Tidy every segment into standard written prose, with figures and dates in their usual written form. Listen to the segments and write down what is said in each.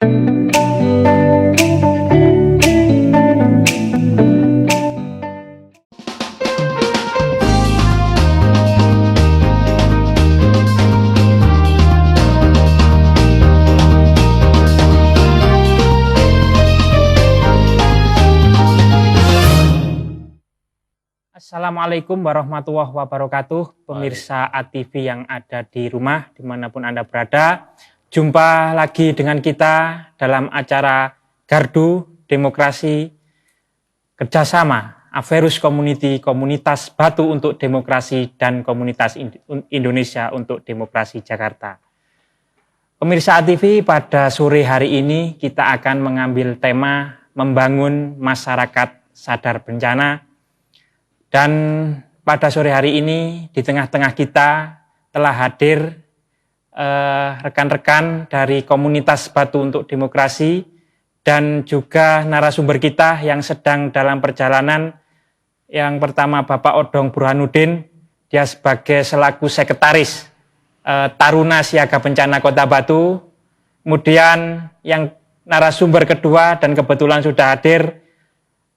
Assalamualaikum warahmatullahi wabarakatuh, pemirsa ATV yang ada di rumah, dimanapun Anda berada. Jumpa lagi dengan kita dalam acara Gardu Demokrasi Kerjasama Averus Community, Komunitas Batu untuk Demokrasi dan Komunitas Indonesia untuk Demokrasi Jakarta. Pemirsa ATV, pada sore hari ini kita akan mengambil tema membangun masyarakat sadar bencana. Dan pada sore hari ini di tengah-tengah kita telah hadir rekan-rekan dari Komunitas Batu untuk Demokrasi dan juga narasumber kita yang sedang dalam perjalanan. Yang pertama Bapak Odong Burhanuddin, dia sebagai selaku sekretaris Taruna Siaga Bencana Kota Batu. Kemudian yang narasumber kedua dan kebetulan sudah hadir,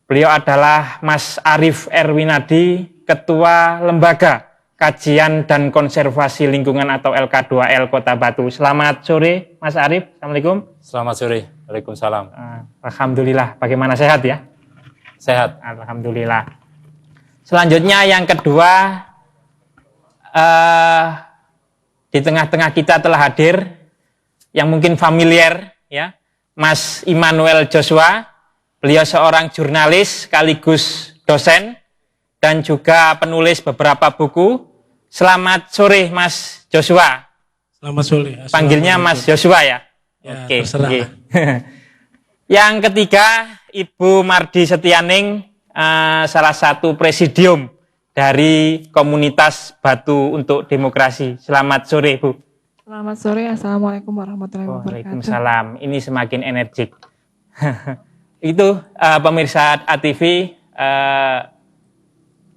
beliau adalah Mas Arief Erwinadi, Ketua Lembaga Kajian dan Konservasi Lingkungan atau LK2L Kota Batu. Selamat sore Mas Arief, Assalamualaikum. Selamat sore, Waalaikumsalam. Alhamdulillah, bagaimana sehat ya? Sehat. Alhamdulillah. Selanjutnya yang kedua, di tengah-tengah kita telah hadir, yang mungkin familiar ya, Mas Immanuel Joshua. Beliau seorang jurnalis sekaligus dosen dan juga penulis beberapa buku. Selamat sore Mas Joshua. Selamat sore. Panggilnya Mas Joshua ya? Ya, oke. terserah. Yang ketiga, Ibu Mardi Setianing, salah satu presidium dari Komunitas Batu untuk Demokrasi. Selamat sore Bu. Selamat sore, Assalamualaikum warahmatullahi wabarakatuh. Waalaikumsalam. Ini semakin energik. Itu pemirsa ATV,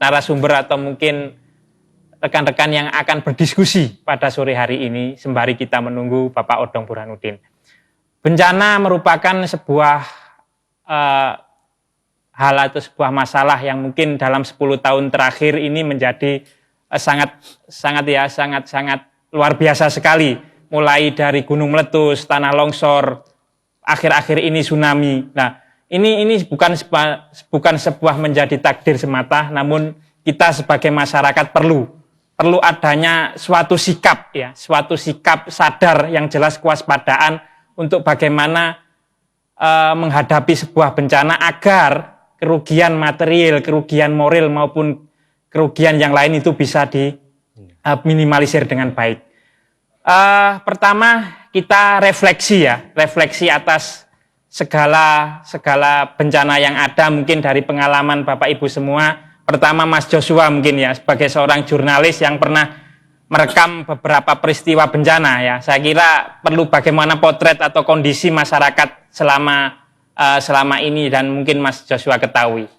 narasumber atau mungkin rekan-rekan yang akan berdiskusi pada sore hari ini sembari kita menunggu Bapak Odong Burhanuddin. Bencana merupakan sebuah hal atau sebuah masalah yang mungkin dalam 10 tahun terakhir ini menjadi sangat luar biasa sekali. Mulai dari gunung meletus, tanah longsor, akhir-akhir ini tsunami. Nah, ini bukan sebuah menjadi takdir semata, namun kita sebagai masyarakat perlu adanya suatu sikap ya, suatu sikap sadar yang jelas, kewaspadaan untuk bagaimana menghadapi sebuah bencana agar kerugian material, kerugian moral maupun kerugian yang lain itu bisa diminimalisir dengan baik. Pertama kita refleksi atas segala bencana yang ada mungkin dari pengalaman Bapak Ibu semua. Pertama Mas Joshua mungkin ya, sebagai seorang jurnalis yang pernah merekam beberapa peristiwa bencana ya. Saya kira perlu bagaimana potret atau kondisi masyarakat selama ini dan mungkin Mas Joshua ketahui.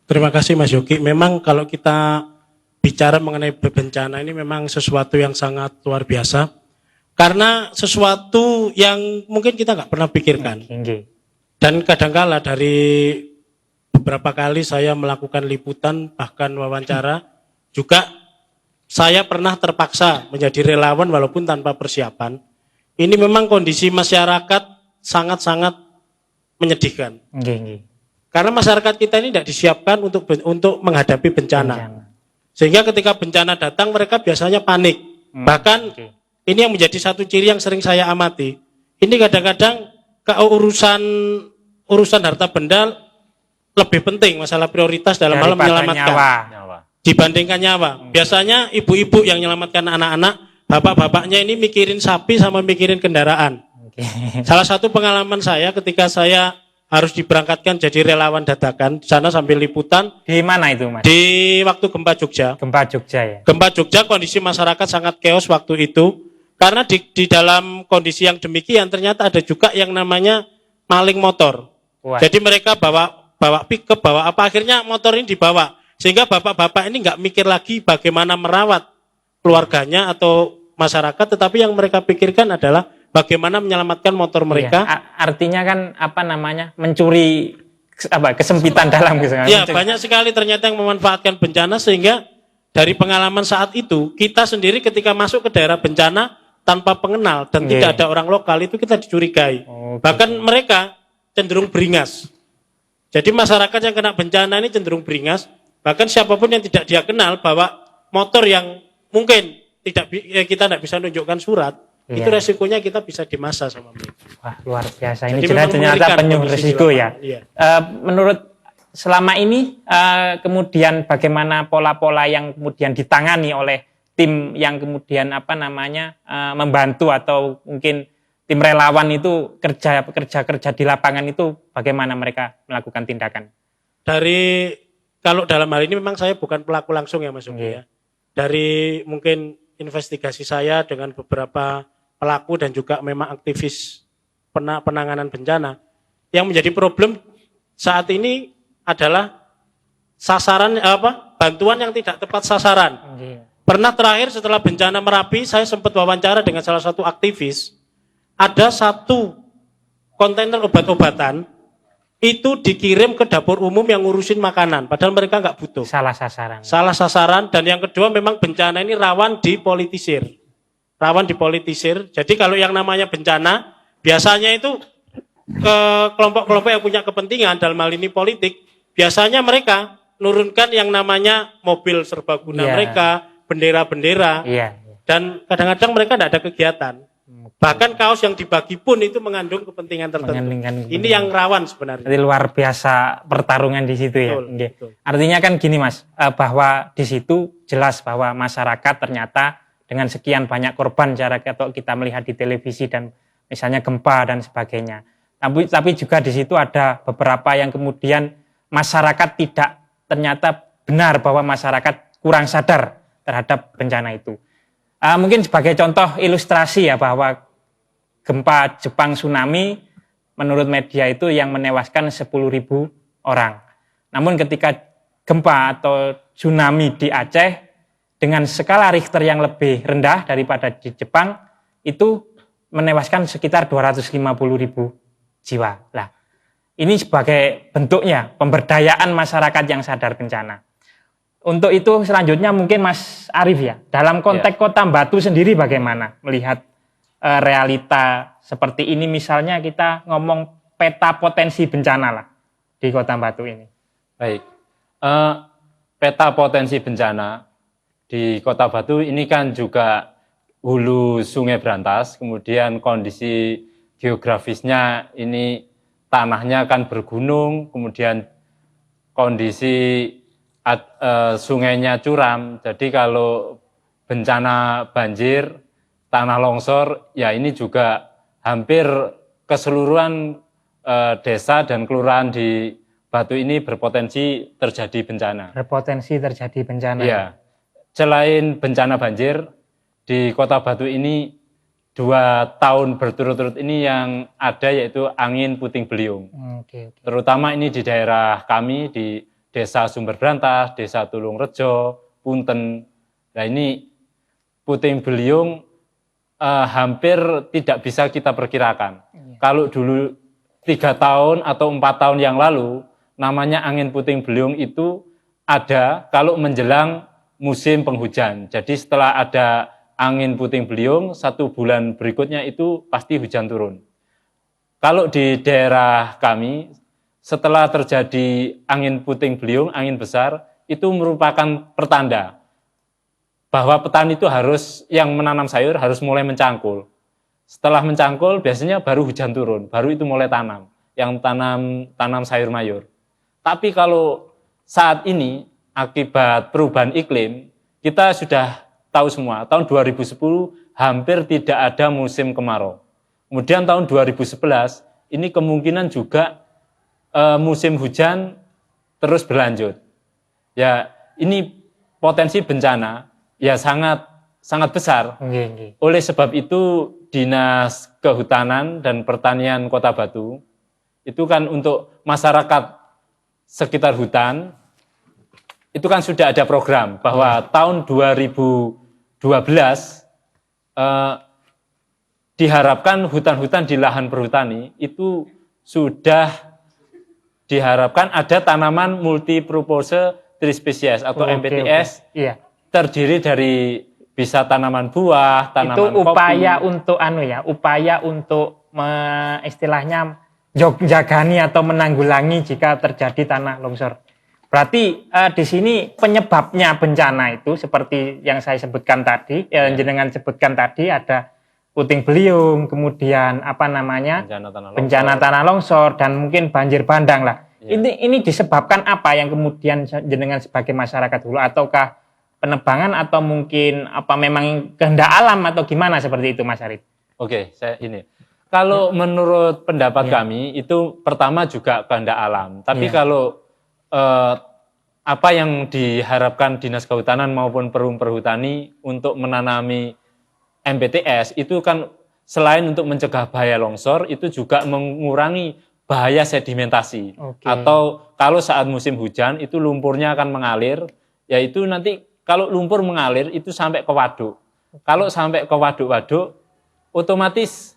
Terima kasih Mas Yogi. Memang kalau kita bicara mengenai bencana ini memang sesuatu yang sangat luar biasa. Karena sesuatu yang mungkin kita nggak pernah pikirkan. Dan kadangkala dari beberapa kali saya melakukan liputan, bahkan wawancara, juga saya pernah terpaksa menjadi relawan walaupun tanpa persiapan. Ini memang kondisi masyarakat sangat-sangat menyedihkan. Karena masyarakat kita ini tidak disiapkan untuk menghadapi bencana. Sehingga ketika bencana datang mereka biasanya panik. Bahkan ini yang menjadi satu ciri yang sering saya amati. Ini kadang-kadang urusan harta benda lebih penting, masalah prioritas dalam hal menyelamatkan nyawa. Dibandingkan nyawa. Biasanya ibu-ibu yang menyelamatkan anak-anak, bapak-bapaknya ini mikirin sapi sama mikirin kendaraan. Salah satu pengalaman saya ketika saya harus diberangkatkan jadi relawan dadakan, di sana sambil liputan. Di mana itu Mas? Di waktu gempa Jogja. Gempa Jogja ya? Gempa Jogja kondisi masyarakat sangat chaos waktu itu. Karena di dalam kondisi yang demikian ternyata ada juga yang namanya maling motor. Wah. Jadi mereka bawa pickup, bawa apa, akhirnya motor ini dibawa. Sehingga bapak-bapak ini nggak mikir lagi bagaimana merawat keluarganya atau masyarakat, tetapi yang mereka pikirkan adalah bagaimana menyelamatkan motor mereka. Iya, artinya kan mencuri kesempitan dalam gitu. Ya, banyak sekali ternyata yang memanfaatkan bencana, sehingga dari pengalaman saat itu kita sendiri ketika masuk ke daerah bencana tanpa pengenal dan tidak ada orang lokal itu kita dicurigai. Bahkan mereka cenderung beringas. Jadi masyarakat yang kena bencana ini cenderung beringas. Bahkan siapapun yang tidak dia kenal bawa motor yang mungkin kita tidak bisa menunjukkan surat, itu resikonya kita bisa dimasa sama mereka. Wah, luar biasa. Ini Jadi ternyata penuh resiko ya. Iya. Menurut selama ini kemudian bagaimana pola-pola yang kemudian ditangani oleh tim yang kemudian membantu atau mungkin tim relawan itu kerja di lapangan itu bagaimana mereka melakukan tindakan? Kalau dalam hal ini memang saya bukan pelaku langsung ya Mas Yogi ya. Dari mungkin investigasi saya dengan beberapa pelaku dan juga memang aktivis penanganan bencana, yang menjadi problem saat ini adalah bantuan yang tidak tepat sasaran. Pernah terakhir setelah bencana Merapi, saya sempat wawancara dengan salah satu aktivis. Ada satu kontainer obat-obatan itu dikirim ke dapur umum yang ngurusin makanan, padahal mereka nggak butuh. Salah sasaran. Salah sasaran, dan yang kedua memang bencana ini rawan dipolitisir. Jadi kalau yang namanya bencana, biasanya itu ke kelompok-kelompok yang punya kepentingan, dalam hal ini politik, biasanya mereka nurunkan yang namanya mobil serbaguna mereka, bendera-bendera, dan kadang-kadang mereka tidak ada kegiatan. Bahkan kaos yang dibagi pun itu mengandung kepentingan tertentu. Ini yang rawan sebenarnya. Jadi luar biasa pertarungan di situ ya. Betul. Artinya kan gini Mas, bahwa di situ jelas bahwa masyarakat ternyata dengan sekian banyak korban kalau kita melihat di televisi dan misalnya gempa dan sebagainya. Tapi juga di situ ada beberapa yang kemudian masyarakat ternyata benar bahwa masyarakat kurang sadar terhadap bencana itu. Mungkin sebagai contoh ilustrasi ya, bahwa gempa Jepang tsunami menurut media itu yang menewaskan 10.000 orang. Namun ketika gempa atau tsunami di Aceh dengan skala Richter yang lebih rendah daripada di Jepang itu menewaskan sekitar 250.000 jiwa. Nah, ini sebagai bentuknya pemberdayaan masyarakat yang sadar bencana. Untuk itu selanjutnya mungkin Mas Arief ya, dalam konteks Kota Batu sendiri bagaimana melihat realita seperti ini, misalnya kita ngomong peta potensi bencana lah di Kota Batu ini. Baik, peta potensi bencana di Kota Batu ini kan juga hulu Sungai Brantas, kemudian kondisi geografisnya ini tanahnya kan bergunung, kemudian kondisi sungainya curam. Jadi kalau bencana banjir, tanah longsor, ya ini juga hampir keseluruhan desa dan kelurahan di Batu ini berpotensi terjadi bencana. Berpotensi terjadi bencana. Iya. Selain bencana banjir, di Kota Batu ini 2 tahun berturut-turut ini yang ada yaitu angin puting beliung. Terutama ini di daerah kami, di Desa Sumber Brantas, Desa Tulung Rejo, Punten. Nah ini puting beliung hampir tidak bisa kita perkirakan. Kalau dulu 3 tahun atau 4 tahun yang lalu, namanya angin puting beliung itu ada kalau menjelang musim penghujan. Jadi setelah ada angin puting beliung, 1 bulan berikutnya itu pasti hujan turun. Kalau di daerah kami, setelah terjadi angin puting beliung, angin besar, itu merupakan pertanda bahwa petani itu yang menanam sayur harus mulai mencangkul. Setelah mencangkul, biasanya baru hujan turun, baru itu mulai tanam, yang tanam sayur mayur. Tapi kalau saat ini, akibat perubahan iklim, kita sudah tahu semua, tahun 2010 hampir tidak ada musim kemarau. Kemudian tahun 2011, ini kemungkinan juga musim hujan terus berlanjut. Ya, ini potensi bencana ya sangat besar. Oleh sebab itu Dinas Kehutanan dan Pertanian Kota Batu itu kan untuk masyarakat sekitar hutan itu kan sudah ada program bahwa tahun 2012 diharapkan hutan-hutan di lahan perhutani itu sudah diharapkan ada tanaman multipurpose trispesies atau MPTS. Iya. Terdiri dari bisa tanaman buah, tanaman itu upaya kopi. untuk upaya untuk istilahnya jagani atau menanggulangi jika terjadi tanah longsor. Berarti di sini penyebabnya bencana itu seperti yang saya sebutkan tadi, jenengan sebutkan tadi ada puting beliung, kemudian bencana tanah longsor dan mungkin banjir bandang lah. Ya. Ini disebabkan apa yang kemudian jenengan sebagai masyarakat hulu, ataukah penebangan atau mungkin apa memang kehendak alam atau gimana seperti itu Mas Arif? Oke, saya ini. Kalau menurut pendapat kami itu pertama juga kehendak alam. Tapi kalau apa yang diharapkan Dinas Kehutanan maupun Perum Perhutani untuk menanami MPTS itu kan selain untuk mencegah bahaya longsor, itu juga mengurangi bahaya sedimentasi. Atau kalau saat musim hujan itu lumpurnya akan mengalir, yaitu nanti kalau lumpur mengalir itu sampai ke waduk. Kalau sampai ke waduk-waduk, otomatis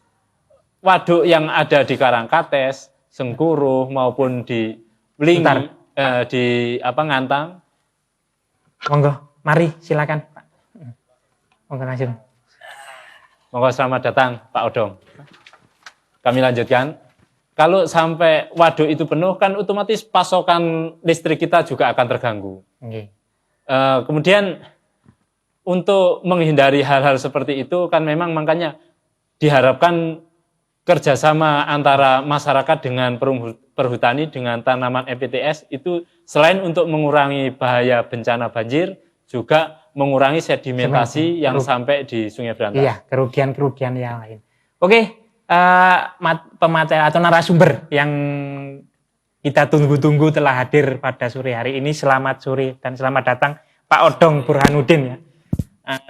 waduk yang ada di Karangkates, Sengkuruh maupun di Blingi, di Ngantang. Monggo, mari silakan Pak. Monggo langsung. Monggo, selamat datang Pak Odong. Kami lanjutkan. Kalau sampai waduk itu penuh kan otomatis pasokan listrik kita juga akan terganggu. Kemudian untuk menghindari hal-hal seperti itu kan memang makanya diharapkan kerjasama antara masyarakat dengan perhutani dengan tanaman MPTS itu selain untuk mengurangi bahaya bencana banjir juga mengurangi sedimentasi yang sampai di Sungai Berantas. Iya, kerugian-kerugian yang lain. Oke, pemateri atau narasumber yang kita tunggu-tunggu telah hadir pada sore hari ini. Selamat sore dan selamat datang Pak Odong Burhanuddin ya.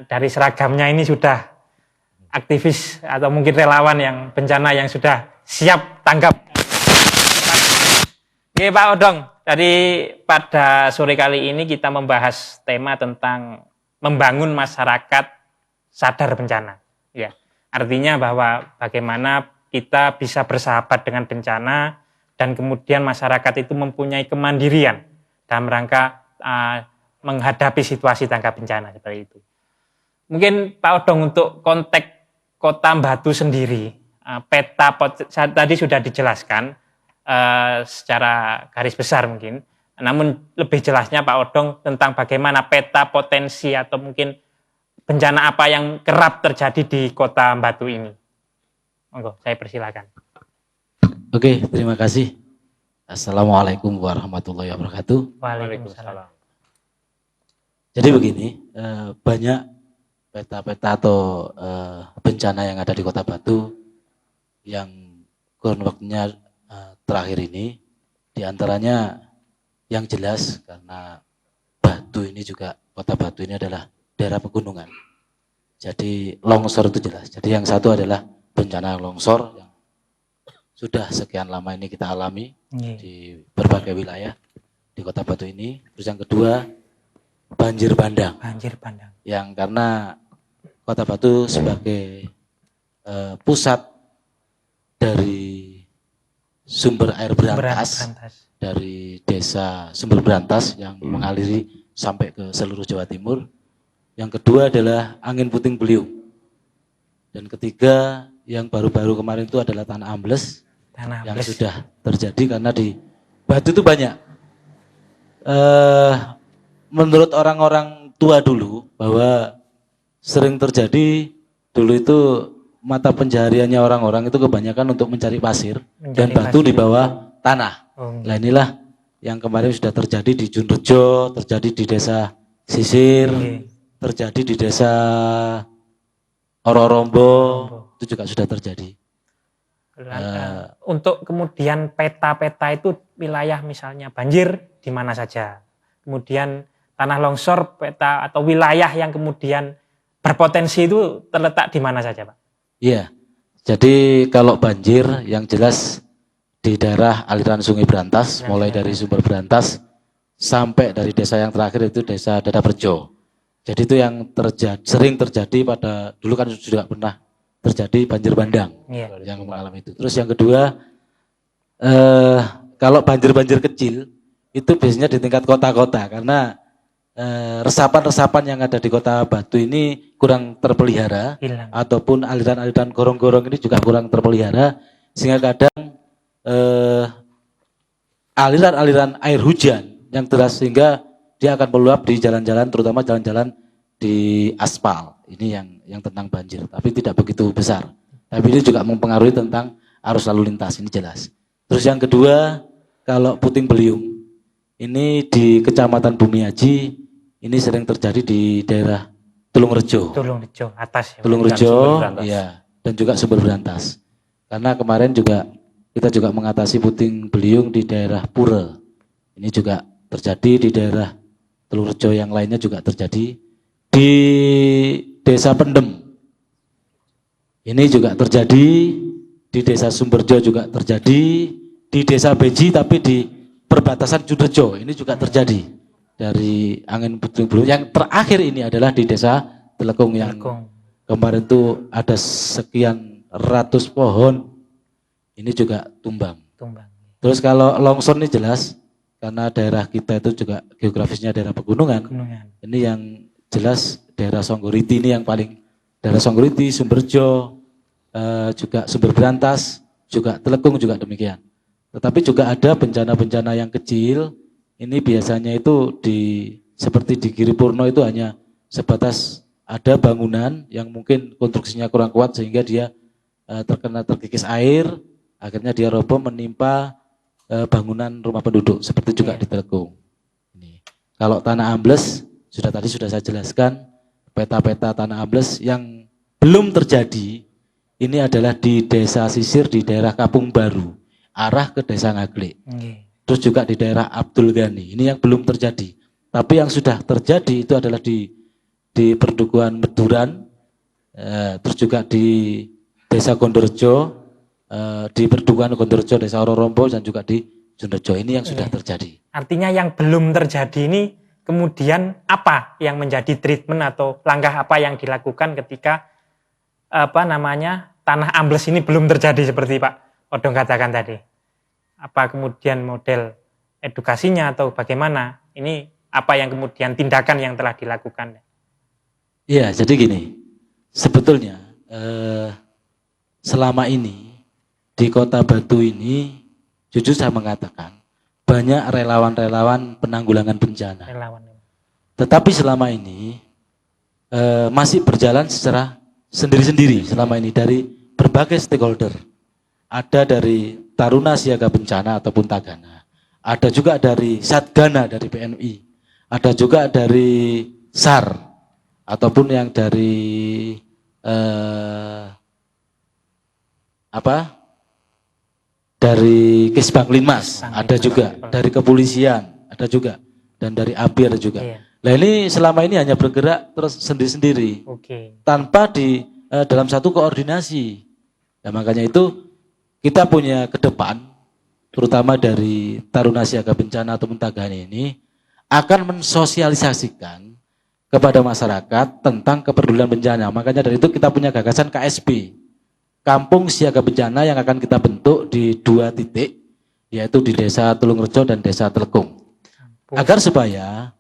Dari seragamnya ini sudah aktivis atau mungkin relawan yang bencana yang sudah siap tanggap. Oke Pak Odong, tadi pada sore kali ini kita membahas tema tentang membangun masyarakat sadar bencana. Ya, artinya bahwa bagaimana kita bisa bersahabat dengan bencana dan kemudian masyarakat itu mempunyai kemandirian dalam rangka menghadapi situasi tanggap bencana seperti itu. Mungkin Pak Odong untuk konteks Kota Batu sendiri, peta tadi sudah dijelaskan secara garis besar mungkin. Namun lebih jelasnya Pak Odong tentang bagaimana peta potensi atau mungkin bencana apa yang kerap terjadi di Kota Batu ini. Monggo, saya persilakan. Oke, terima kasih. Assalamualaikum warahmatullahi wabarakatuh. Waalaikumsalam. Jadi begini, banyak peta-peta atau bencana yang ada di Kota Batu yang kurun waktunya terakhir ini, diantaranya yang jelas karena Batu ini juga, Kota Batu ini adalah daerah pegunungan. Jadi longsor itu jelas. Jadi yang satu adalah bencana longsor yang sudah sekian lama ini kita alami di berbagai wilayah di Kota Batu ini. Terus yang kedua banjir bandang. Banjir bandang. Yang karena Kota Batu sebagai pusat dari sumber air berantas dari desa Sumber Berantas yang mengaliri sampai ke seluruh Jawa Timur. Yang kedua adalah angin puting beliung. Dan ketiga yang baru-baru kemarin itu adalah tanah ambles yang sudah terjadi karena di Batu itu banyak. Menurut orang-orang tua dulu bahwa sering terjadi dulu itu mata pencahariannya orang-orang itu kebanyakan untuk mencari pasir dan batu di bawah tanah. Nah inilah yang kemarin sudah terjadi di Junrejo, terjadi di desa Sisir, terjadi di desa Ororombo, itu juga sudah terjadi. Untuk kemudian peta-peta itu wilayah misalnya banjir di mana saja. Kemudian tanah longsor peta atau wilayah yang kemudian berpotensi itu terletak di mana saja Pak? Iya, jadi kalau banjir yang jelas di daerah aliran Sungai Berantas, mulai dari Sumber Berantas sampai dari desa yang terakhir itu desa Dadarejo. Jadi itu yang sering terjadi pada dulu kan sudah pernah terjadi banjir bandang Iya. yang mengalami itu. Terus yang kedua, kalau banjir-banjir kecil itu biasanya di tingkat kota-kota karena resapan-resapan yang ada di Kota Batu ini kurang terpelihara, Hilang. ataupun aliran-aliran gorong-gorong ini juga kurang terpelihara, sehingga kadang aliran-aliran air hujan yang deras sehingga dia akan meluap di jalan-jalan, terutama jalan-jalan di aspal. Ini yang tentang banjir, tapi tidak begitu besar. Tapi ini juga mempengaruhi tentang arus lalu lintas, ini jelas. Terus yang kedua, kalau puting beliung, ini di Kecamatan Bumiaji, ini sering terjadi di daerah Tulungrejo. Tulungrejo atas ya. Tulungrejo, Sumber Berantas. iya, dan juga Sumber Berantas. Karena kemarin juga kita juga mengatasi puting beliung di daerah Pura. Ini juga terjadi di daerah Tulungrejo, yang lainnya juga terjadi di Desa Pendem. Ini juga terjadi di Desa Sumberjo, juga terjadi di Desa Beji, tapi di perbatasan Judejo ini juga terjadi dari angin puting beliung. Yang terakhir ini adalah di Desa Telekung yang kemarin itu ada sekian ratus pohon ini juga tumbang. Terus kalau longsor ini jelas karena daerah kita itu juga geografisnya daerah pegunungan. Ini yang jelas daerah Songgoriti ini yang paling, daerah Songgoriti, Sumberjo, juga Sumber Berantas, juga Telekung juga demikian. Tetapi juga ada bencana-bencana yang kecil. Ini biasanya itu seperti di Giripurno itu hanya sebatas ada bangunan yang mungkin konstruksinya kurang kuat sehingga dia terkikis air, akhirnya dia roboh menimpa bangunan rumah penduduk, seperti juga di Telekung. Ini. Kalau tanah ambles tadi sudah saya jelaskan, peta-peta tanah ambles yang belum terjadi ini adalah di desa sisir di daerah Kapung Baru, arah ke Desa Ngaglik. Terus juga di daerah Abdul Ghani, ini yang belum terjadi. Tapi yang sudah terjadi itu adalah di Perdukuhan Meduran, terus juga di Desa Gondorjo, di Perdukuhan Gondorjo, Desa Ororombo, dan juga di Junrejo. Ini yang sudah terjadi. Artinya yang belum terjadi ini kemudian apa yang menjadi treatment atau langkah apa yang dilakukan ketika tanah ambles ini belum terjadi seperti Pak Odong katakan tadi? Apa kemudian model edukasinya atau bagaimana? Ini apa yang kemudian tindakan yang telah dilakukan? Iya, jadi gini, sebetulnya selama ini di Kota Batu ini, jujur saya mengatakan banyak relawan-relawan penanggulangan bencana. Tetapi selama ini masih berjalan secara sendiri-sendiri selama ini dari berbagai stakeholder. Ada dari Taruna Siaga Bencana ataupun Tagana. Ada juga dari Satgana dari PNI. Ada juga dari SAR ataupun yang dari dari Kesbang Linmas, ada juga dari kepolisian, ada juga, dan dari ABI ada juga. Nah ini selama ini hanya bergerak terus sendiri-sendiri, tanpa dalam satu koordinasi. Nah makanya itu kita punya ke depan, terutama dari Taruna Siaga Bencana ataupun Tagana ini, akan mensosialisasikan kepada masyarakat tentang kepedulian bencana. Makanya dari itu kita punya gagasan KSB, Kampung Siaga Bencana, yang akan kita bentuk di 2 titik, yaitu di Desa Tulungrejo dan Desa Telekung. Agar supaya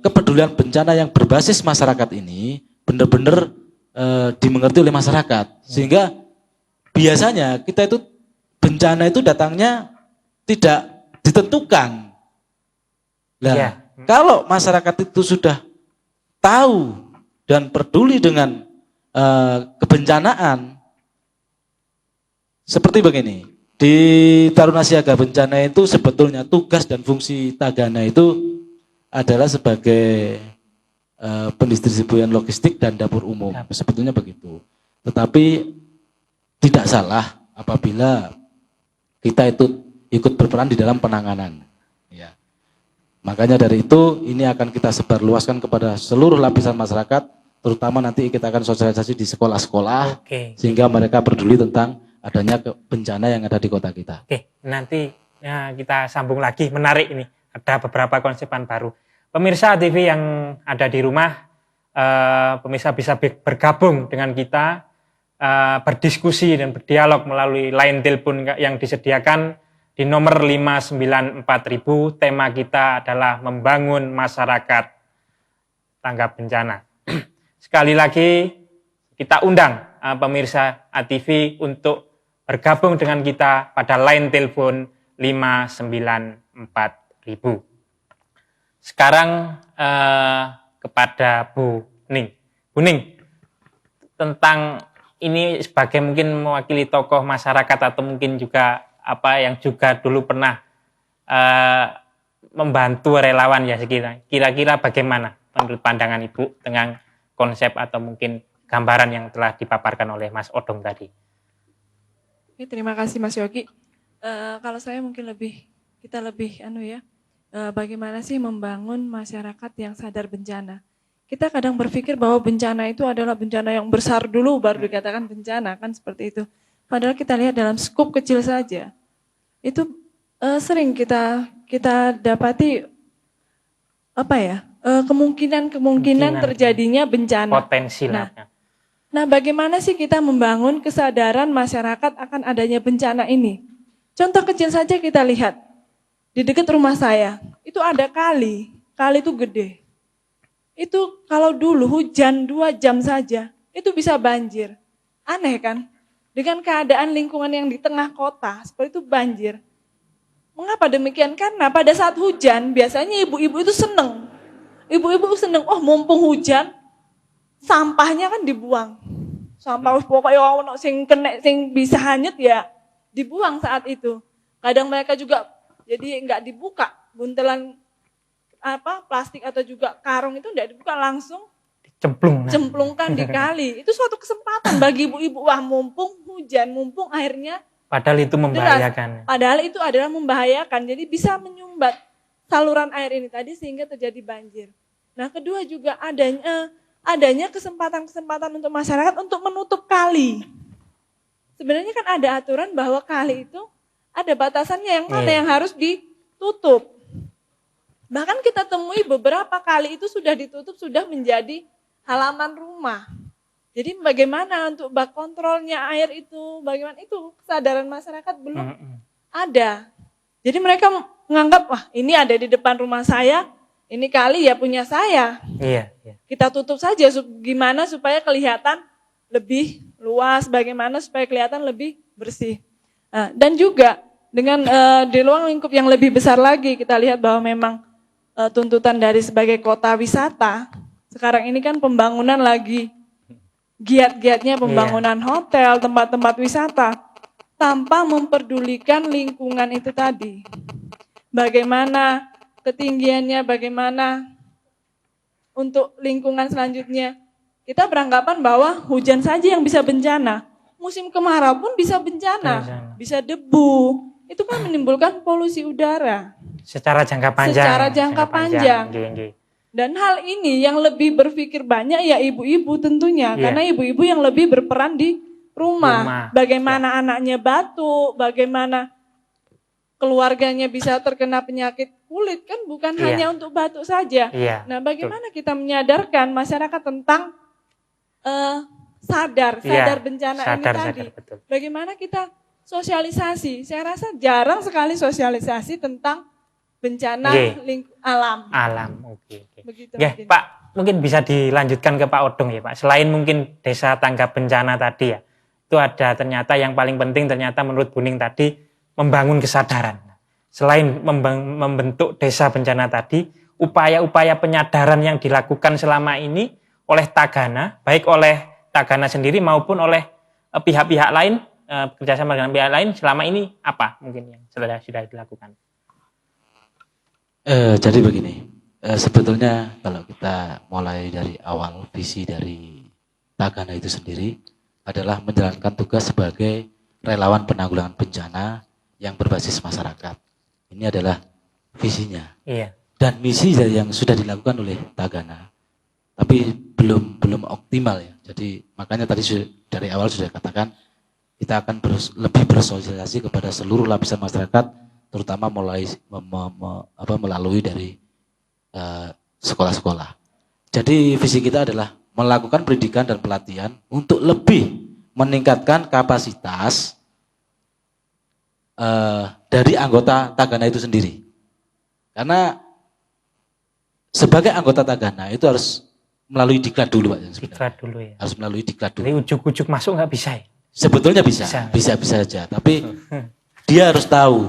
kepedulian bencana yang berbasis masyarakat ini benar-benar dimengerti oleh masyarakat. Sehingga biasanya kita itu bencana itu datangnya tidak ditentukan. Nah, kalau masyarakat itu sudah tahu dan peduli dengan kebencanaan, seperti begini, di Taruna Siaga Bencana itu sebetulnya tugas dan fungsi Tagana itu adalah sebagai pendistribusian logistik dan dapur umum, sebetulnya begitu. Tetapi tidak salah apabila kita itu ikut berperan di dalam penanganan. Ya. Makanya dari itu ini akan kita sebarluaskan kepada seluruh lapisan masyarakat, terutama nanti kita akan sosialisasi di sekolah-sekolah, sehingga mereka peduli tentang adanya bencana yang ada di kota kita. Nanti kita sambung lagi, menarik ini. Ada beberapa konsepan baru. Pemirsa TV yang ada di rumah, pemirsa bisa bergabung dengan kita berdiskusi dan berdialog melalui line telepon yang disediakan di nomor 594.000. Tema kita adalah membangun masyarakat tanggap bencana. Sekali lagi kita undang pemirsa ATV untuk bergabung dengan kita pada line telepon 594.000. Sekarang kepada Bu Ning. Bu Ning, tentang ini sebagai mungkin mewakili tokoh masyarakat atau mungkin juga yang juga dulu pernah membantu relawan ya kira-kira bagaimana menurut pandangan Ibu dengan konsep atau mungkin gambaran yang telah dipaparkan oleh Mas Odong tadi. Oke, terima kasih Mas Yogi. Kalau saya mungkin kita lebih bagaimana sih membangun masyarakat yang sadar bencana. Kita kadang berpikir bahwa bencana itu adalah bencana yang besar dulu baru dikatakan bencana, kan seperti itu. Padahal kita lihat dalam skup kecil saja, itu sering kita dapati kemungkinan terjadinya bencana. Potensi lah. Nah, bagaimana sih kita membangun kesadaran masyarakat akan adanya bencana ini? Contoh kecil saja kita lihat, di dekat rumah saya, itu ada kali itu gede. Itu kalau dulu hujan 2 jam saja, itu bisa banjir. Aneh kan? Dengan keadaan lingkungan yang di tengah kota, seperti itu banjir. Mengapa demikian? Karena pada saat hujan, biasanya ibu-ibu itu seneng. Ibu-ibu seneng, mumpung hujan, sampahnya kan dibuang. Sampah pokoknya ono sing kena sing bisa hanyut ya dibuang saat itu. Kadang mereka juga jadi enggak dibuka, buntelan plastik atau juga karung itu enggak dibuka, langsung cemplungkan di kali. Itu suatu kesempatan bagi ibu-ibu, mumpung hujan, mumpung airnya padahal itu membahayakan. Padahal itu adalah membahayakan. Jadi bisa menyumbat saluran air ini tadi sehingga terjadi banjir. Nah, kedua juga adanya kesempatan-kesempatan untuk masyarakat untuk menutup kali. Sebenarnya kan ada aturan bahwa kali itu ada batasannya yang mana yang harus ditutup. Bahkan kita temui beberapa kali itu sudah ditutup, sudah menjadi halaman rumah. Jadi bagaimana untuk bak kontrolnya air itu, bagaimana itu kesadaran masyarakat belum ada. Jadi mereka menganggap, ini ada di depan rumah saya, ini kali ya punya saya. Iya. Kita tutup saja, gimana supaya kelihatan lebih luas, bagaimana supaya kelihatan lebih bersih. Nah, dan juga dengan di ruang lingkup yang lebih besar lagi, kita lihat bahwa memang tuntutan dari sebagai kota wisata, sekarang ini kan pembangunan lagi giat-giatnya pembangunan hotel, tempat-tempat wisata, tanpa memperdulikan lingkungan itu tadi. Bagaimana ketinggiannya, bagaimana untuk lingkungan selanjutnya. Kita beranggapan bahwa hujan saja yang bisa bencana. Musim kemarau pun bisa bencana, bisa debu. Itu kan menimbulkan polusi udara. Secara jangka panjang. Dan hal ini yang lebih berpikir banyak ya ibu-ibu tentunya. Karena ibu-ibu yang lebih berperan di rumah. Bagaimana anaknya batuk, bagaimana keluarganya bisa terkena penyakit kulit, kan bukan hanya untuk batuk saja. Nah, bagaimana kita menyadarkan masyarakat tentang sadar bencana ini tadi. Bagaimana kita sosialisasi. Saya rasa jarang sekali sosialisasi tentang bencana alam. Oke. Ya, Pak, mungkin bisa dilanjutkan ke Pak Odong ya, Pak. Selain mungkin desa tanggap bencana tadi ya, itu ada ternyata yang paling penting ternyata menurut Bu Ning tadi membangun kesadaran. Selain membentuk desa bencana tadi, upaya-upaya penyadaran yang dilakukan selama ini oleh Tagana, baik oleh Tagana sendiri maupun oleh pihak-pihak lain, kerjasama dengan pihak lain, selama ini apa mungkin yang sudah dilakukan? Jadi begini, sebetulnya kalau kita mulai dari awal, visi dari Tagana itu sendiri adalah menjalankan tugas sebagai relawan penanggulangan bencana yang berbasis masyarakat. Ini adalah visinya. Dan misi yang sudah dilakukan oleh Tagana, tapi belum optimal ya. Jadi makanya tadi dari awal sudah katakan kita akan lebih bersosialisasi kepada seluruh lapisan masyarakat, terutama melalui dari sekolah-sekolah. Jadi visi kita adalah melakukan pendidikan dan pelatihan untuk lebih meningkatkan kapasitas dari anggota Tagana itu sendiri. Karena sebagai anggota Tagana itu harus melalui diklat dulu, Pak. Diklat dulu ya. Harus melalui diklat dulu. Jadi ujuk-ujuk masuk nggak bisa ya? Sebetulnya bisa saja. Tapi dia harus tahu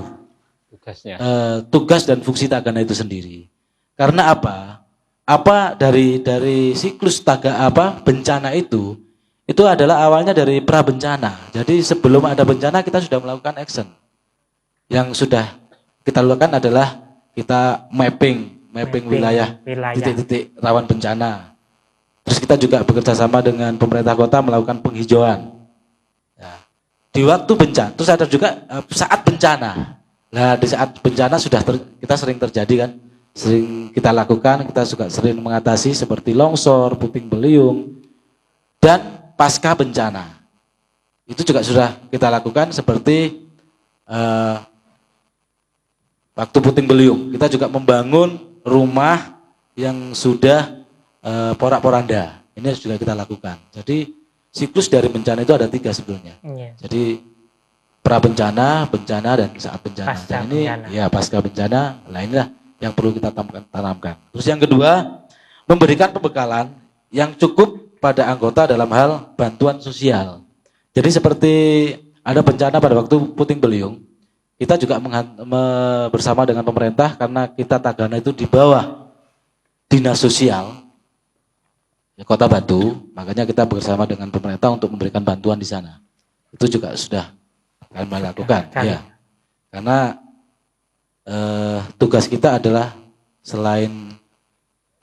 tugasnya. Tugas dan fungsi Tagana itu sendiri. Karena apa? Apa dari siklus bencana itu adalah awalnya dari pra bencana. Jadi sebelum ada bencana kita sudah melakukan action. Yang sudah kita lakukan adalah kita mapping wilayah titik-titik rawan bencana. Terus kita juga bekerja sama dengan pemerintah kota melakukan penghijauan. Ya. Di waktu bencana, terus ada juga saat bencana. Nah, di saat bencana kita sering terjadi kan, sering kita lakukan, kita juga sering mengatasi seperti longsor, puting beliung, dan pasca bencana. Itu juga sudah kita lakukan seperti waktu puting beliung. Kita juga membangun rumah yang sudah porak-poranda. Ini juga kita lakukan. Jadi siklus dari bencana itu ada 3 sebetulnya. Jadi pra bencana, bencana, dan saat bencana. Pasca dan ini bencana. ya pasca bencana. Nah inilah yang perlu kita tanamkan. Terus yang kedua, memberikan pembekalan yang cukup pada anggota dalam hal bantuan sosial. Jadi seperti ada bencana pada waktu puting beliung, kita juga bersama dengan pemerintah karena kita Tagana itu di bawah dinas sosial Kota Batu, makanya kita bersama dengan pemerintah untuk memberikan bantuan di sana. Itu juga sudah kami lakukan, ya. Karena tugas kita adalah selain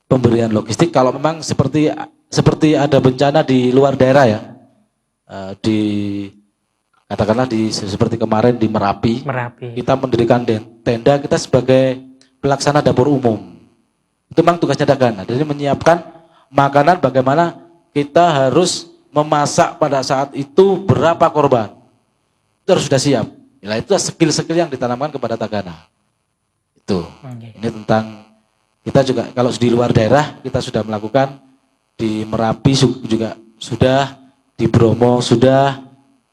pemberian logistik, kalau memang seperti ada bencana di luar daerah ya, katakanlah seperti kemarin di Merapi, kita mendirikan tenda, kita sebagai pelaksana dapur umum. Itu memang tugasnya Tagana, jadi menyiapkan makanan, bagaimana kita harus memasak pada saat itu berapa korban. Itu harus sudah siap. Ya, itu skill-skill yang ditanamkan kepada Tagana. Itu. Ini tentang kita juga kalau di luar daerah kita sudah melakukan di Merapi juga sudah, di Bromo sudah,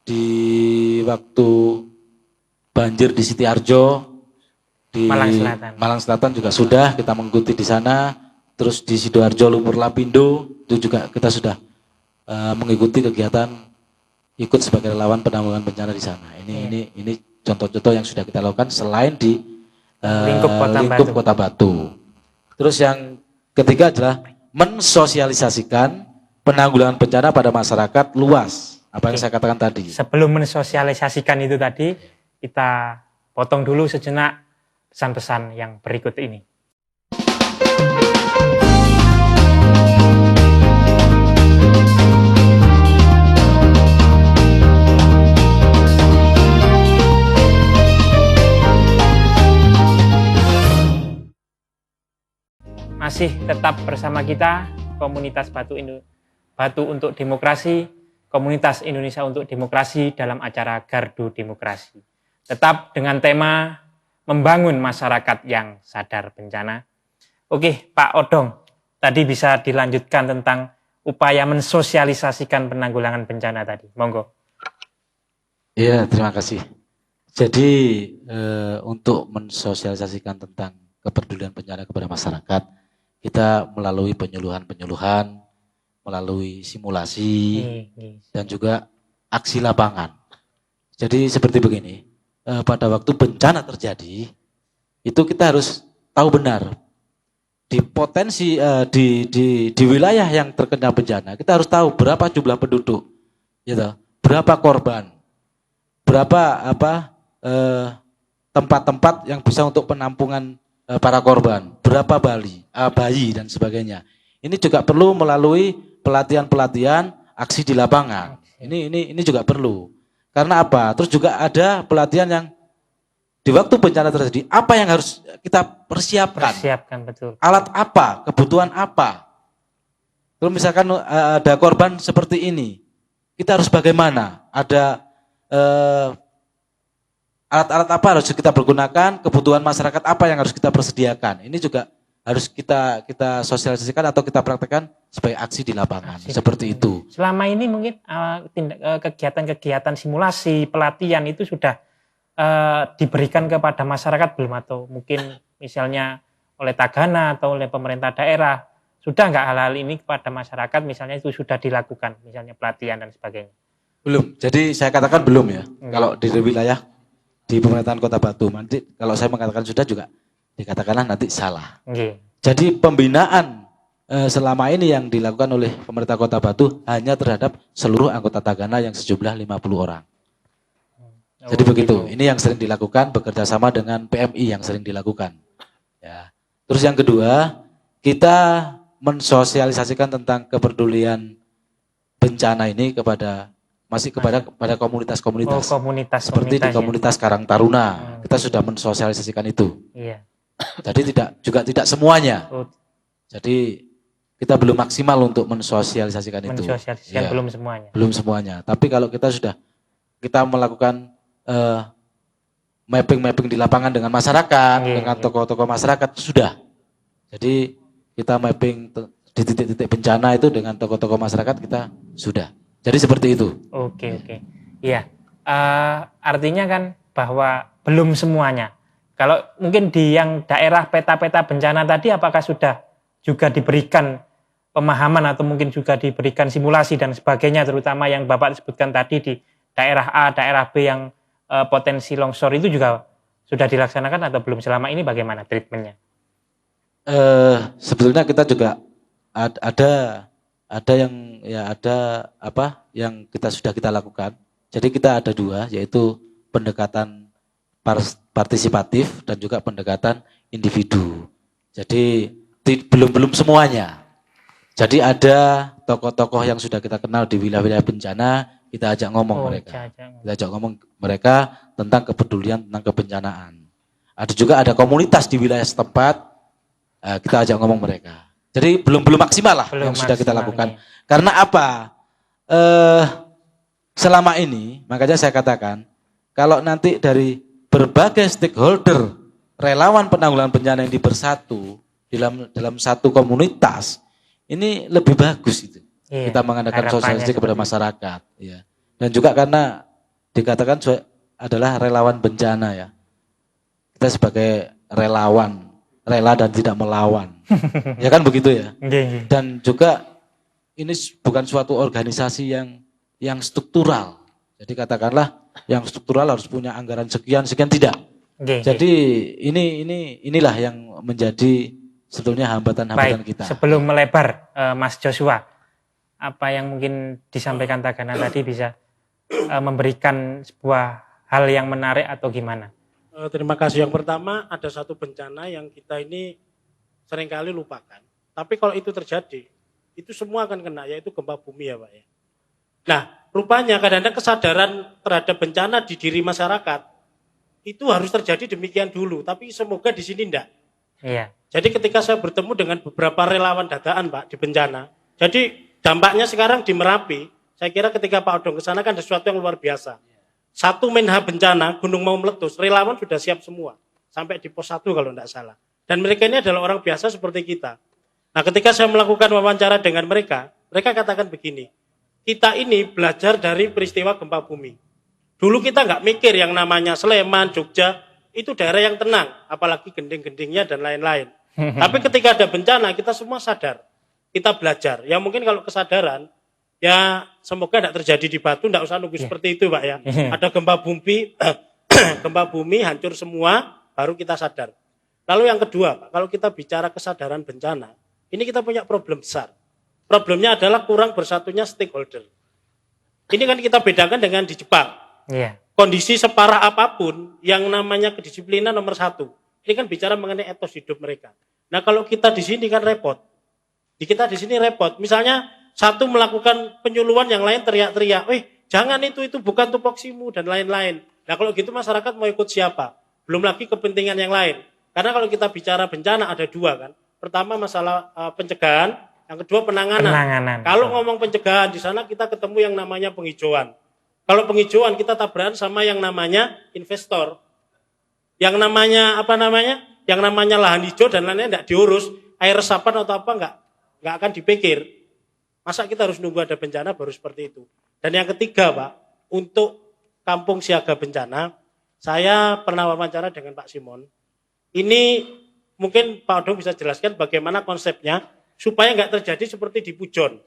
di waktu banjir di Sitiarjo, di Malang Selatan juga sudah kita mengikuti di sana. Terus di Sidoarjo, Lumpur Lapindo itu juga kita sudah mengikuti kegiatan ikut sebagai relawan penanggulangan bencana di sana. Ini contoh-contoh yang sudah kita lakukan selain di lingkup Kota Batu. Terus yang ketiga adalah mensosialisasikan penanggulangan bencana pada masyarakat luas. Apa yang saya katakan tadi. Sebelum mensosialisasikan itu tadi, kita potong dulu sejenak pesan-pesan yang berikut ini. Masih tetap bersama kita, komunitas Batu untuk Demokrasi, komunitas Indonesia untuk Demokrasi dalam acara Gardu Demokrasi. Tetap dengan tema membangun masyarakat yang sadar bencana. Oke, Pak Odong, tadi bisa dilanjutkan tentang upaya mensosialisasikan penanggulangan bencana tadi. Monggo. Iya, terima kasih. Jadi untuk mensosialisasikan tentang kepedulian bencana kepada masyarakat, kita melalui penyuluhan, melalui simulasi, dan juga aksi lapangan. Jadi seperti begini, pada waktu bencana terjadi, itu kita harus tahu benar di potensi di wilayah yang terkena bencana, kita harus tahu berapa jumlah penduduk, gitu, berapa korban, berapa tempat-tempat yang bisa untuk penampungan para korban, berapa bayi dan sebagainya. Ini juga perlu melalui pelatihan-pelatihan aksi di lapangan. Ini juga perlu. Karena apa? Terus juga ada pelatihan yang di waktu bencana terjadi, apa yang harus kita persiapkan? Persiapkan, betul. Alat apa? Kebutuhan apa? Kalau misalkan ada korban seperti ini, kita harus bagaimana? Ada alat-alat apa harus kita pergunakan? Kebutuhan masyarakat apa yang harus kita persediakan? Ini juga harus kita sosialisasikan atau kita praktekkan sebagai aksi di lapangan. Seperti itu. Selama ini mungkin kegiatan-kegiatan simulasi, pelatihan itu sudah diberikan kepada masyarakat belum, atau mungkin misalnya oleh Tagana atau oleh pemerintah daerah, sudah nggak hal-hal ini kepada masyarakat, misalnya itu sudah dilakukan, misalnya pelatihan dan sebagainya? Belum. Jadi saya katakan belum ya. Kalau di wilayah di pemerintahan Kota Batu, nanti kalau saya mengatakan sudah juga dikatakanlah nanti salah. Jadi pembinaan selama ini yang dilakukan oleh pemerintah Kota Batu hanya terhadap seluruh anggota Tagana yang sejumlah 50 orang. Jadi begitu. Ini yang sering dilakukan, bekerja sama dengan PMI yang sering dilakukan. Ya. Terus yang kedua, kita mensosialisasikan tentang kepedulian bencana ini kepada komunitas-komunitas. Seperti di komunitas Karang Taruna, kita sudah mensosialisasikan itu. Iya. Jadi tidak semuanya. Jadi kita belum maksimal untuk mensosialisasikan itu. Mensosialisasikan belum semuanya. Belum semuanya. Tapi kalau kita melakukan mapping di lapangan dengan masyarakat, dengan tokoh-tokoh masyarakat sudah. Jadi kita mapping di titik-titik bencana itu dengan tokoh-tokoh masyarakat kita sudah. Jadi seperti itu. Oke. Iya. Artinya kan bahwa belum semuanya. Kalau mungkin di yang daerah peta-peta bencana tadi, apakah sudah juga diberikan pemahaman atau mungkin juga diberikan simulasi dan sebagainya, terutama yang Bapak sebutkan tadi di daerah A, daerah B yang potensi longsor itu juga sudah dilaksanakan atau belum? Selama ini bagaimana treatmentnya? Sebetulnya kita juga ada yang sudah kita lakukan. Jadi kita ada dua, yaitu pendekatan partisipatif dan juga pendekatan individu. Jadi belum semuanya. Jadi ada tokoh-tokoh yang sudah kita kenal di wilayah-wilayah bencana, kita ajak ngomong mereka. Kita ajak ngomong mereka tentang kepedulian tentang kebencanaan. Ada komunitas di wilayah setempat, kita ajak ngomong mereka. Jadi belum maksimal lah yang sudah kita lakukan. Karena apa? Selama ini, makanya saya katakan, kalau nanti dari berbagai stakeholder, relawan penanggulangan bencana yang bersatu dalam satu komunitas, ini lebih bagus itu. Iya, kita mengadakan sosialisasi kepada masyarakat, ya. Dan juga karena dikatakan adalah relawan bencana ya. Kita sebagai relawan, rela dan tidak melawan. Ya kan begitu ya. Dan juga ini bukan suatu organisasi yang struktural. Jadi katakanlah yang struktural harus punya anggaran sekian tidak. Jadi inilah yang menjadi sebetulnya hambatan-hambatan kita. Sebelum melebar, Mas Joshua, apa yang mungkin disampaikan Tagana tadi bisa memberikan sebuah hal yang menarik atau gimana? Terima kasih. Yang pertama, ada satu bencana yang kita ini seringkali lupakan. Tapi kalau itu terjadi, itu semua akan kena, yaitu gempa bumi ya Pak ya. Nah, rupanya kadang-kadang kesadaran terhadap bencana di diri masyarakat itu harus terjadi demikian dulu, tapi semoga di sini enggak. Iya. Jadi ketika saya bertemu dengan beberapa relawan dadaan Pak di bencana, jadi dampaknya sekarang di Merapi, saya kira ketika Pak Odong ke sana kan ada sesuatu yang luar biasa. Satu menha bencana, gunung mau meletus, relawan sudah siap semua. Sampai di pos 1 kalau enggak salah. Dan mereka ini adalah orang biasa seperti kita. Nah ketika saya melakukan wawancara dengan mereka katakan begini, kita ini belajar dari peristiwa gempa bumi. Dulu kita nggak mikir yang namanya Sleman, Jogja, itu daerah yang tenang, apalagi gending-gendingnya dan lain-lain. Tapi ketika ada bencana, kita semua sadar, kita belajar. Ya mungkin kalau kesadaran, ya semoga tidak terjadi di Batu, tidak usah nunggu seperti itu Pak ya. Ada gempa bumi, hancur semua, baru kita sadar. Lalu yang kedua Pak, kalau kita bicara kesadaran bencana, ini kita punya problem besar. Problemnya adalah kurang bersatunya stakeholder. Ini kan kita bedakan dengan di Jepang. Kondisi separah apapun, yang namanya kedisiplinan nomor 1. Ini kan bicara mengenai etos hidup mereka. Nah kalau kita di sini kan repot. Kita di sini repot. Misalnya satu melakukan penyuluhan, yang lain teriak-teriak, jangan itu bukan tupoksimu dan lain-lain. Nah kalau gitu masyarakat mau ikut siapa? Belum lagi kepentingan yang lain. Karena kalau kita bicara bencana ada dua kan. Pertama masalah pencegahan, yang kedua penanganan. Kalau ngomong pencegahan di sana kita ketemu yang namanya penghijauan. Kalau penghijauan kita tabrakan sama yang namanya investor. Yang namanya yang namanya lahan hijau dan lainnya tidak diurus, air resapan atau apa nggak akan dipikir. Masa kita harus nunggu ada bencana baru seperti itu. Dan yang ketiga Pak, untuk kampung siaga bencana, saya pernah wawancara dengan Pak Simon. Ini mungkin Pak Odong bisa jelaskan bagaimana konsepnya supaya nggak terjadi seperti di Pujon.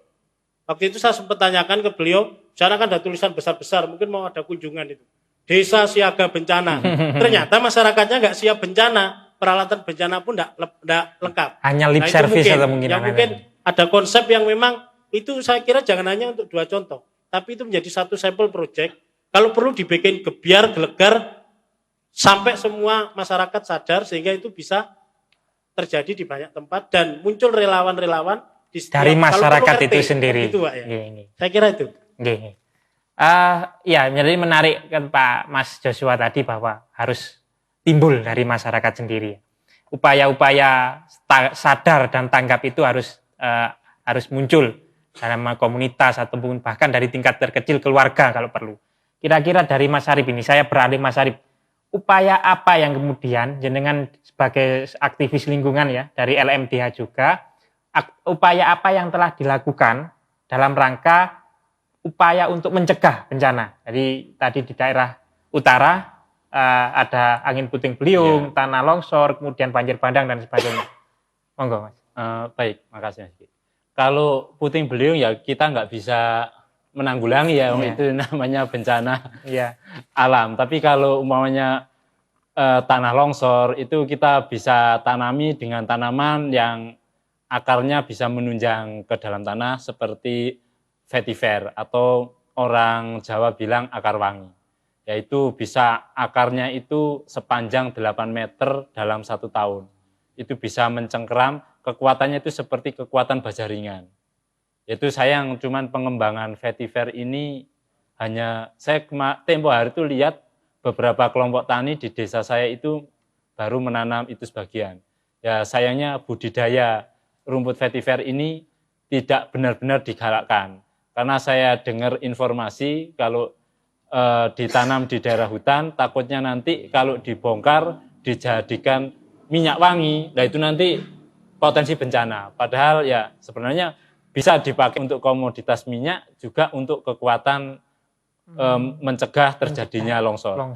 Waktu itu saya sempat tanyakan ke beliau, sana kan ada tulisan besar-besar, mungkin mau ada kunjungan itu. Desa siaga bencana. Ternyata masyarakatnya nggak siap bencana, peralatan bencana pun nggak lengkap. Hanya lip service atau mungkin yang mungkin ada konsep yang memang itu saya kira jangan hanya untuk 2 contoh, tapi itu menjadi satu sampel project. Kalau perlu dibikin gebiar, gelegar, sampai semua masyarakat sadar sehingga itu bisa terjadi di banyak tempat dan muncul relawan-relawan di setiap, dari masyarakat RT, itu sendiri. Itu, Pak, ya. Gini. Saya kira itu. Gini. Ya, jadi menarik kan Pak Mas Joshua tadi bahwa harus timbul dari masyarakat sendiri. Upaya-upaya sadar dan tanggap itu harus muncul dalam komunitas ataupun bahkan dari tingkat terkecil keluarga kalau perlu. Kira-kira dari Mas Arif ini, saya beralih Mas Arif, upaya apa yang kemudian jenengan sebagai aktivis lingkungan ya dari LMDH juga, upaya apa yang telah dilakukan dalam rangka upaya untuk mencegah bencana. Jadi tadi di daerah utara ada angin puting beliung, tanah longsor, kemudian banjir bandang dan sebagainya. Monggo Mas. Baik, makasih Mas. Kalau puting beliung ya kita nggak bisa menanggulangi ya, itu namanya bencana alam. Tapi kalau umpamanya tanah longsor itu kita bisa tanami dengan tanaman yang akarnya bisa menunjang ke dalam tanah seperti vetiver atau orang Jawa bilang akar wangi. Yaitu bisa akarnya itu sepanjang 8 meter dalam 1 tahun. Itu bisa mencengkeram, kekuatannya itu seperti kekuatan baja ringan. Yaitu sayang cuman pengembangan vetiver ini hanya, saya tempo hari itu lihat beberapa kelompok tani di desa saya itu baru menanam itu sebagian. Ya sayangnya budidaya rumput vetiver ini tidak benar-benar digalakkan. Karena saya dengar informasi kalau ditanam di daerah hutan, takutnya nanti kalau dibongkar, dijadikan minyak wangi, nah itu nanti potensi bencana. Padahal ya sebenarnya bisa dipakai untuk komoditas minyak, juga untuk kekuatan mencegah terjadinya longsoran.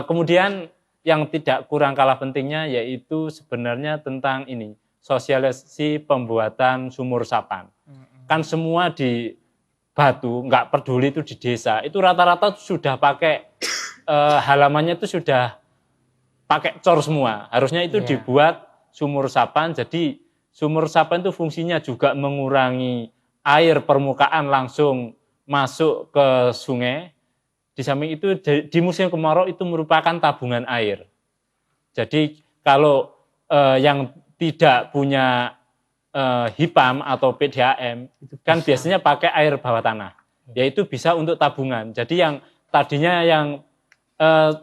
Kemudian yang tidak kurang kalah pentingnya yaitu sebenarnya tentang ini, sosialisasi pembuatan sumur resapan. Kan semua di Batu, nggak peduli itu di desa, itu rata-rata sudah pakai halamannya itu sudah pakai cor semua. Harusnya itu dibuat sumur resapan, jadi sumur resapan itu fungsinya juga mengurangi air permukaan langsung masuk ke sungai. Di samping itu di musim kemarau itu merupakan tabungan air. Jadi kalau yang tidak punya HIPAM atau PDAM kan biasanya pakai air bawah tanah, yaitu bisa untuk tabungan. Jadi yang tadinya yang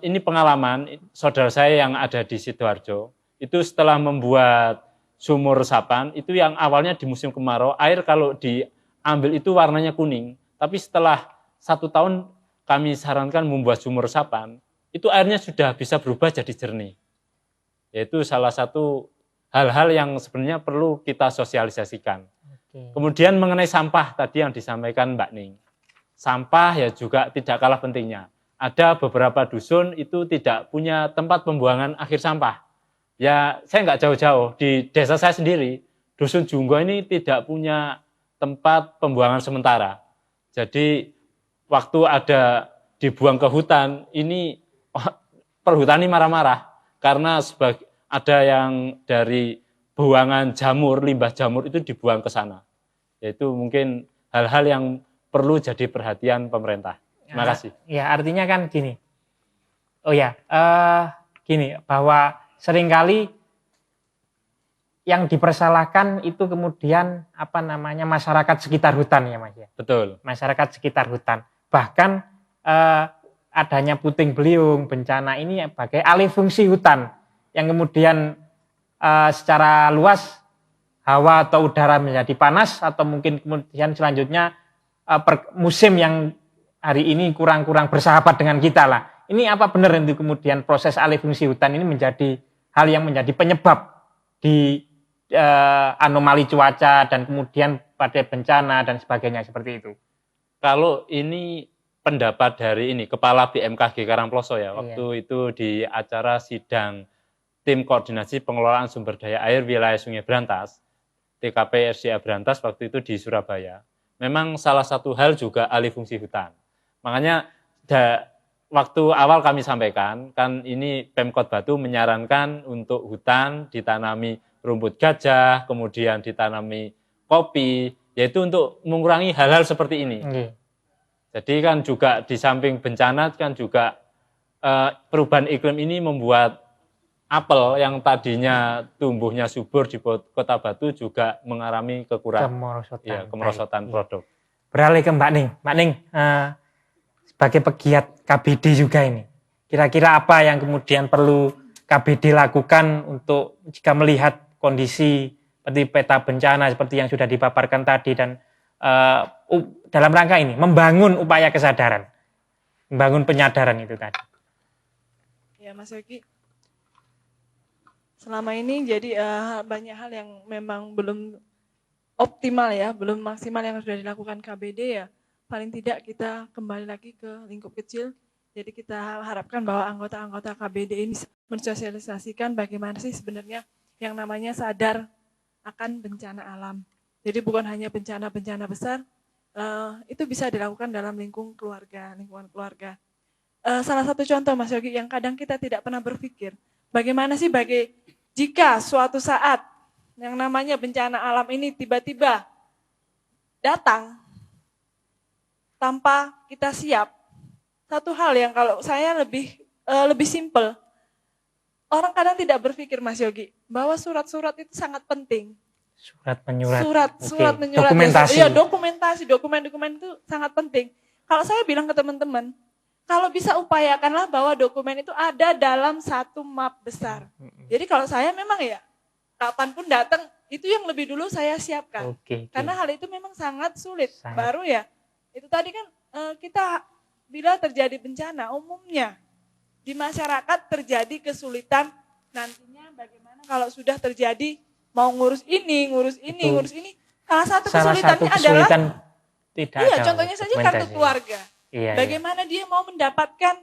ini pengalaman saudara saya yang ada di Sidoarjo, itu setelah membuat sumur resapan, itu yang awalnya di musim kemarau, air kalau diambil itu warnanya kuning, tapi setelah 1 tahun kami sarankan membuat sumur resapan, itu airnya sudah bisa berubah jadi jernih. Yaitu salah satu hal-hal yang sebenarnya perlu kita sosialisasikan. Kemudian mengenai sampah tadi yang disampaikan Mbak Ning. Sampah ya juga tidak kalah pentingnya. Ada beberapa dusun itu tidak punya tempat pembuangan akhir sampah. Ya saya nggak jauh-jauh, di desa saya sendiri, dusun Junggo ini tidak punya tempat pembuangan sementara. Jadi waktu ada dibuang ke hutan, ini perhutani marah-marah. Karena ada yang dari buangan jamur, limbah jamur itu dibuang ke sana. Yaitu mungkin hal-hal yang perlu jadi perhatian pemerintah. Terima kasih. Ya, artinya kan gini. Gini, bahwa seringkali yang dipersalahkan itu kemudian masyarakat sekitar hutan ya Mas ya. Betul. Masyarakat sekitar hutan. Bahkan adanya puting beliung, bencana ini sebagai alih fungsi hutan yang kemudian secara luas hawa atau udara menjadi panas atau mungkin kemudian selanjutnya musim yang hari ini kurang bersahabat dengan kita lah. Ini apa benar itu kemudian proses alih fungsi hutan ini menjadi hal yang menjadi penyebab di anomali cuaca dan kemudian pada bencana dan sebagainya seperti itu? Kalau ini pendapat dari Kepala BMKG Karangploso ya, waktu itu di acara sidang Tim Koordinasi Pengelolaan Sumber Daya Air Wilayah Sungai Brantas, TKP RCA Brantas waktu itu di Surabaya. Memang salah satu hal juga alih fungsi hutan. Makanya waktu awal kami sampaikan, kan ini Pemkot Batu menyarankan untuk hutan ditanami rumput gajah, kemudian ditanami kopi, yaitu untuk mengurangi hal-hal seperti ini. Jadi kan juga di samping bencana kan juga perubahan iklim ini membuat apel yang tadinya tumbuhnya subur di Kota Batu juga mengalami kekurangan, kemerosotan produk. Beralih ke Mbak Ning. Mbak Ning, sebagai pegiat KBD juga ini, kira-kira apa yang kemudian perlu KBD lakukan untuk jika melihat kondisi seperti peta bencana seperti yang sudah dipaparkan tadi dan dalam rangka ini membangun upaya kesadaran, membangun penyadaran itu tadi. Ya Mas Yogi, selama ini jadi banyak hal yang memang belum optimal ya, belum maksimal yang sudah dilakukan KBD ya. Paling tidak kita kembali lagi ke lingkup kecil. Jadi kita harapkan bahwa anggota-anggota KBD ini mensosialisasikan bagaimana sih sebenarnya yang namanya sadar akan bencana alam. Jadi bukan hanya bencana-bencana besar, itu bisa dilakukan dalam lingkungan keluarga. Salah satu contoh Mas Yogi yang kadang kita tidak pernah berpikir, bagaimana sih jika suatu saat yang namanya bencana alam ini tiba-tiba datang tanpa kita siap. Satu hal yang kalau saya lebih simpel, orang kadang tidak berpikir Mas Yogi bahwa surat-surat itu sangat penting. Surat menyurat. Surat menyurat. Dokumentasi. Iya, dokumen-dokumen itu sangat penting. Kalau saya bilang ke teman-teman, kalau bisa upayakanlah bahwa dokumen itu ada dalam satu map besar. Jadi kalau saya memang ya, kapanpun datang, itu yang lebih dulu saya siapkan. Karena hal itu memang sangat sulit. Baru ya, itu tadi kan kita bila terjadi bencana, umumnya di masyarakat terjadi kesulitan nantinya bagaimana kalau sudah terjadi mau ngurus ini. Salah satu kesulitannya adalah contohnya saja kartu keluarga. Bagaimana dia mau mendapatkan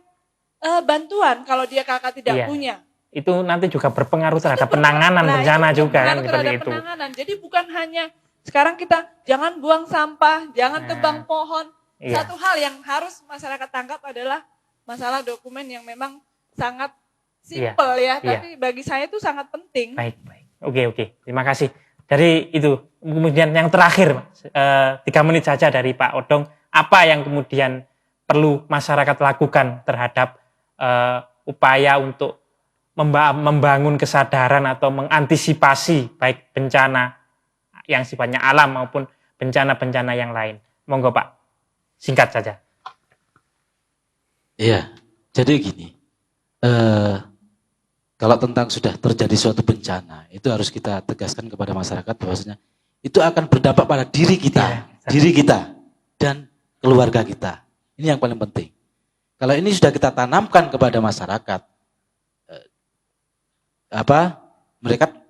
bantuan kalau dia kakak tidak punya. Itu nanti juga berpengaruh terhadap penanganan bencana juga kan seperti itu. Jadi bukan hanya sekarang kita jangan buang sampah, jangan tebang pohon. Satu hal yang harus masyarakat tangkap adalah masalah dokumen yang memang sangat simpel tapi bagi saya itu sangat penting. Baik. Oke. Terima kasih. Dari itu, kemudian yang terakhir, 3 menit saja dari Pak Odong, apa yang kemudian perlu masyarakat lakukan terhadap upaya untuk membangun kesadaran atau mengantisipasi baik bencana yang sifatnya alam maupun bencana-bencana yang lain. Monggo Pak, singkat saja. Iya, jadi gini, kalau tentang sudah terjadi suatu bencana, itu harus kita tegaskan kepada masyarakat bahwasanya itu akan berdampak pada diri kita dan keluarga kita. Ini yang paling penting. Kalau ini sudah kita tanamkan kepada masyarakat,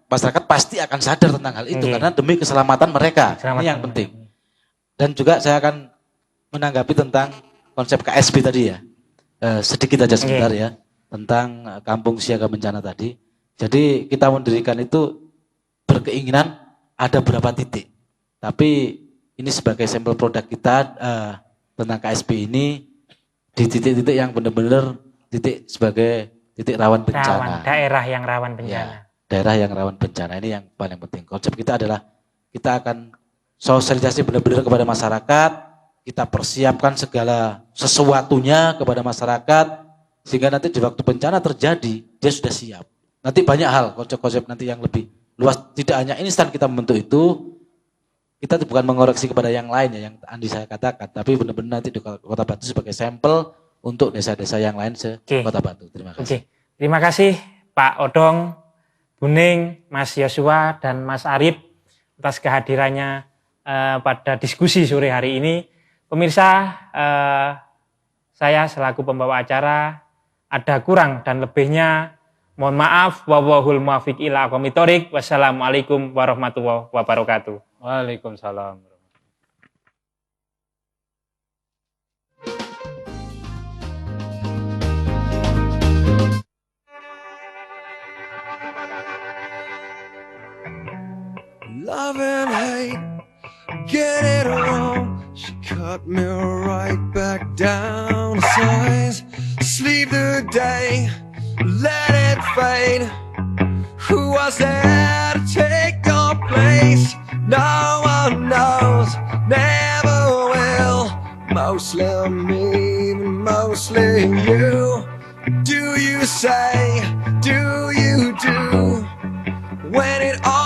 masyarakat pasti akan sadar tentang hal itu karena demi keselamatan mereka. Ini yang penting. Dan juga saya akan menanggapi tentang konsep KSB tadi ya, sedikit aja sebentar ya. Tentang kampung siaga bencana tadi. Jadi kita mendirikan itu berkeinginan ada berapa titik. Tapi ini sebagai sampel produk kita tentang KSB ini di titik-titik yang benar-benar titik sebagai titik rawan bencana. Daerah yang rawan bencana. Ya, daerah yang rawan bencana ini yang paling penting. Konsep kita adalah kita akan sosialisasi benar-benar kepada masyarakat, kita persiapkan segala sesuatunya kepada masyarakat, sehingga nanti di waktu bencana terjadi, dia sudah siap. Nanti banyak hal, konsep-konsep nanti yang lebih luas. Tidak hanya instan kita membentuk itu, kita bukan mengoreksi kepada yang lain ya, yang Andi saya katakan. Tapi benar-benar nanti di Kota Batu sebagai sampel untuk desa-desa yang lain Kota Batu. Terima kasih. Terima kasih Pak Odong, Bu Ning, Mas Yosua, dan Mas Arif atas kehadirannya pada diskusi sore hari ini. Pemirsa, saya selaku pembawa acara, ada kurang dan lebihnya Mohon maaf, wallahul muwaffiq ila aqwamit thoriq. Wassalamualaikum warahmatullahi wabarakatuh. Waalaikumsalam. Love and hate, get it wrong. She cut me right back down to size. Sleep the day, let it fade. Who was there to take your place? No one knows, never will. Mostly me, mostly you. Do you say, do you do? When it all